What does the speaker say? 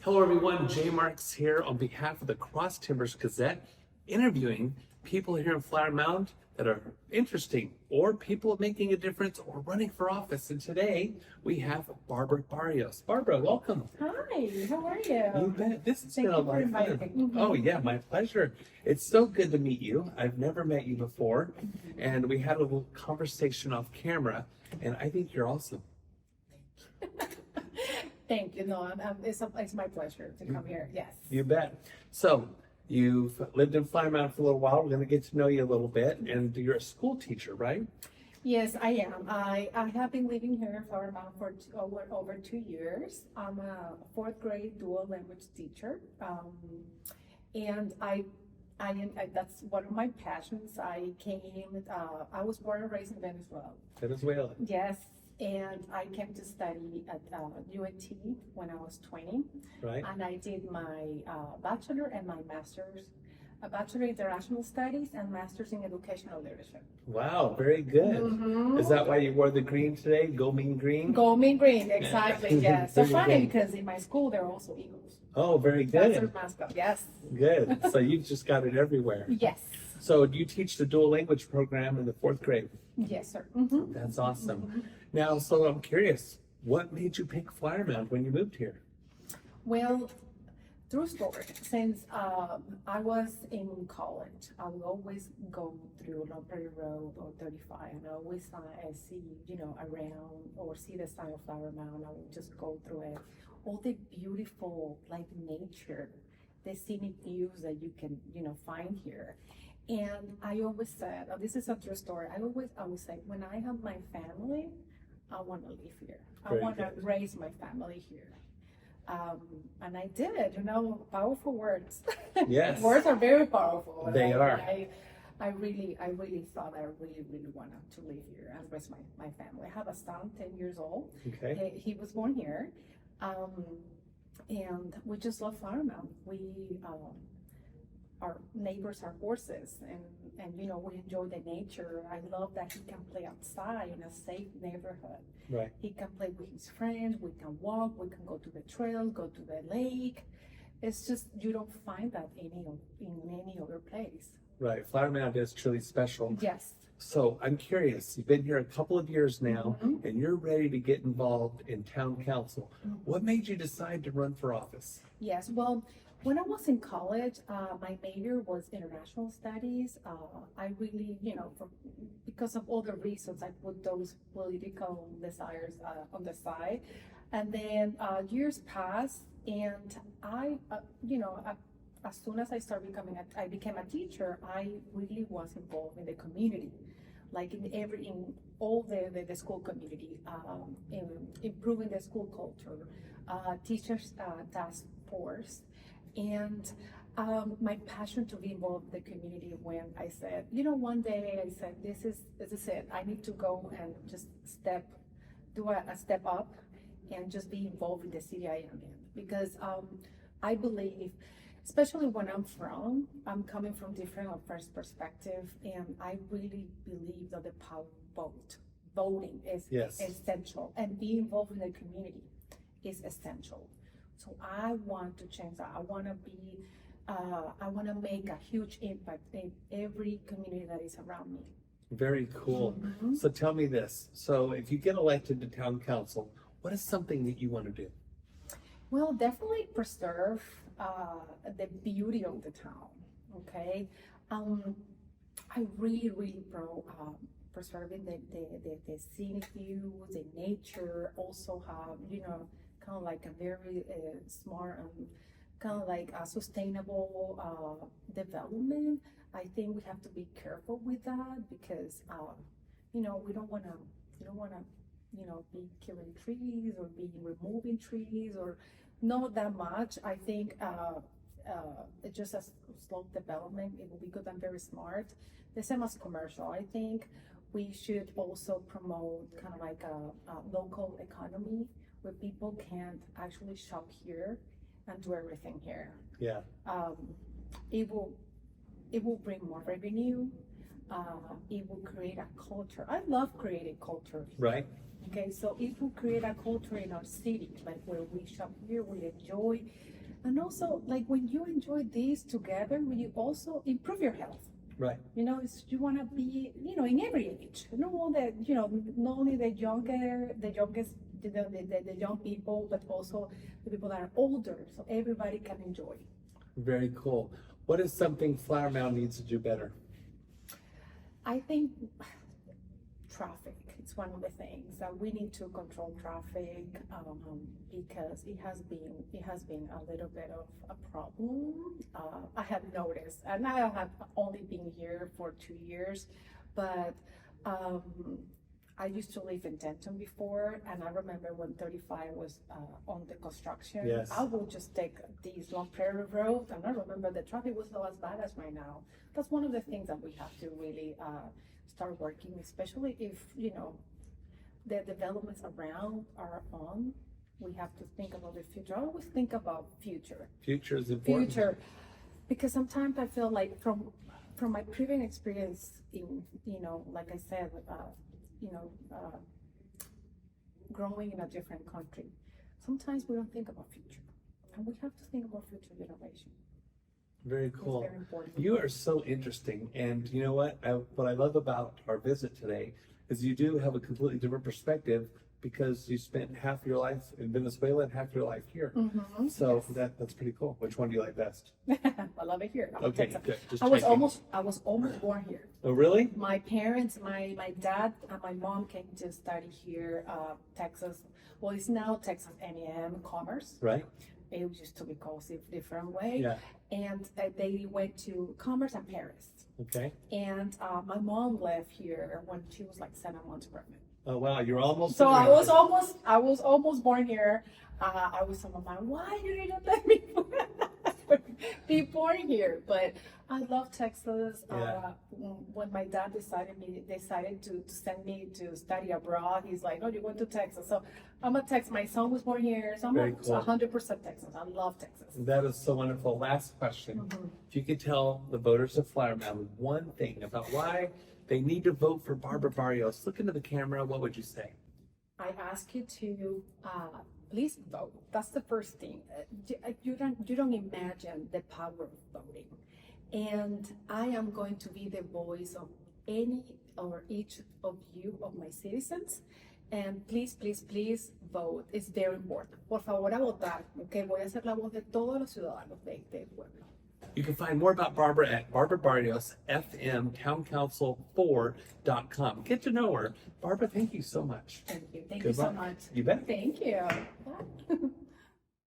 Hello everyone, Jay Marks here on behalf of the Cross Timbers Gazette, interviewing people here in Flower Mound that are interesting or people making a difference or running for office. And today we have Barbara Barrios. Barbara, welcome. Hi, how are you? You bet. This has Thank been a you for lot of inviting fun. me. Oh yeah, my pleasure. It's so good to meet you. I've never met you before, and we had a little conversation off camera, and I think you're awesome. Thank you. No, it's my pleasure to come here. Yes. You bet. So, you've lived in Flower Mound for a little while. We're going to get to know you a little bit. And you're a school teacher, right? Yes, I am. I have been living here in Flower Mound for over 2 years. I'm a fourth grade dual language teacher. And that's one of my passions. I was born and raised in Venezuela. Venezuela. Yes. And I came to study at UNT when I was 20. Right. And I did my bachelor and my master's, a bachelor in international studies and master's in educational leadership. Wow, very good. Mm-hmm. Is that why you wore the green today? Go Mean Green? Go Mean Green, exactly, yes. So Very funny good. because in my school there are also eagles. Oh, very That's their good. mascot, yes. Good. So you've just got it everywhere. Yes. So you teach the dual language program in the fourth grade. Yes, sir. Mm-hmm. That's awesome. Now, so I'm curious, what made you pick Flower Mound when you moved here? Well, true story. Since I was in college, I would always go through Long Prairie Road or 35, and I always see, around or see the sign of Flower Mound. I would just go through it. All the beautiful, nature, the scenic views that you can, find here. And I always said, this is a true story. I always say, when I have my family, I want to live here. I Very want to good. raise my family here. And I did, powerful words. Yes. Words are very powerful. And They are. I really thought I really wanted to live here and raise my family. I have a son, 10 years old. Okay. He was born here. And we just love Flower Mound. Our neighbors are horses, and we enjoy the nature. I love that he can play outside in a safe neighborhood. Right. He can play with his friends, we can walk, we can go to the trail, go to the lake. It's just, you don't find that in any other place. Right. Flower Mound is truly special. Yes. So I'm curious, you've been here a couple of years now, Mhm. and you're ready to get involved in town council. What made you decide to run for office? Yes, well, when I was in college, my major was international studies. I really, because of all the reasons, I put those political desires on the side. And then years passed, and as soon as I became a teacher, I really was involved in the community, like in all the school community, in improving the school culture, teachers task force. And my passion to be involved in the community, when I said, one day I said, this is it. I need to go and just do a step up and just be involved in the city I am in. Because I believe, especially when I'm coming from different first perspective, and I really believe that the power of voting is Yes. essential, and being involved in the community is essential. So I want to change that. I want to make a huge impact in every community that is around me. Very cool. Mhm. So tell me this. So if you get elected to town council, what is something that you want to do? Well, definitely preserve the beauty of the town. Okay, I really preserving the scenic views, the nature. Also have kind of like a very smart and kind of like a sustainable development. I think we have to be careful with that because we don't want to be killing trees or be removing trees or not that much. I think it's just a slow development. It will be good and very smart. The same as commercial. I think we should also promote kind of like a local economy where people can actually shop here and do everything here. Yeah. It will bring more revenue. It will create a culture. I love creating culture. Right. Okay, so it will create a culture in our city, like where we shop here, we enjoy. And also, like when you enjoy this together, you also improve your health. Right. You know, you want to be, in every age. Not all the, not only the youngest, the young people, but also the people that are older, so everybody can enjoy. Very cool. What is something Flower Mound needs to do better? I think traffic. It's one of the things that we need to control traffic because it has been a little bit of a problem. I have noticed, and I have only been here for 2 years, but I used to live in Denton before, and I remember when 35 was on the construction. Yes. I would just take these long prairie roads, and I remember the traffic was not as bad as right now. That's one of the things that we have to really start working, especially if the developments around are on. We have to think about the future. I always think about future. Future is important. Future, because sometimes I feel like from my previous experience in like I said, growing in a different country, sometimes we don't think about future, and we have to think about future generation. Very cool. It's very important. You are so interesting, and you know what? What I love about our visit today is you do have a completely different perspective because you spent half your life in Venezuela and half your life here. Mm-hmm. So Yes. that's pretty cool. Which one do you like best? I love it here. Okay, Texas. good. Just I was checking. almost born here. Oh, really? My parents, my dad and my mom came to study here, Texas. Well, it's now Texas A&M Commerce. Right. It used to be called a different way. Yeah. And they went to Commerce and Paris. Okay. And my mom left here when she was like 7 months pregnant. Oh wow, you're almost. So I around. was almost born here. I was telling my mom, why you didn't let me be born here? But I love Texas. Yeah. When my dad decided to send me to study abroad, he's like, "Oh, you went to Texas." So I'm a Texas. My son was born here, so I'm Very cool. 100% Texas. I love Texas. That is so wonderful. Last question. Mm-hmm. If you could tell the voters of Flower Mound one thing about why they need to vote for Barbara Barrios, look into the camera, what would you say? I ask you to please vote. That's the first thing. You don't imagine the power of voting, and I am going to be the voice of any or each of you, of my citizens. And please, please, please vote. It's very important. Por favor, a votar. Okay, voy a ser la voz de todos los ciudadanos del pueblo. You can find more about Barbara at Barbara Barrios, FM, towncouncil4.com. Get to know her. Barbara, thank you so much. Thank you. Thank Good you so luck. much. You bet. Thank you. Bye.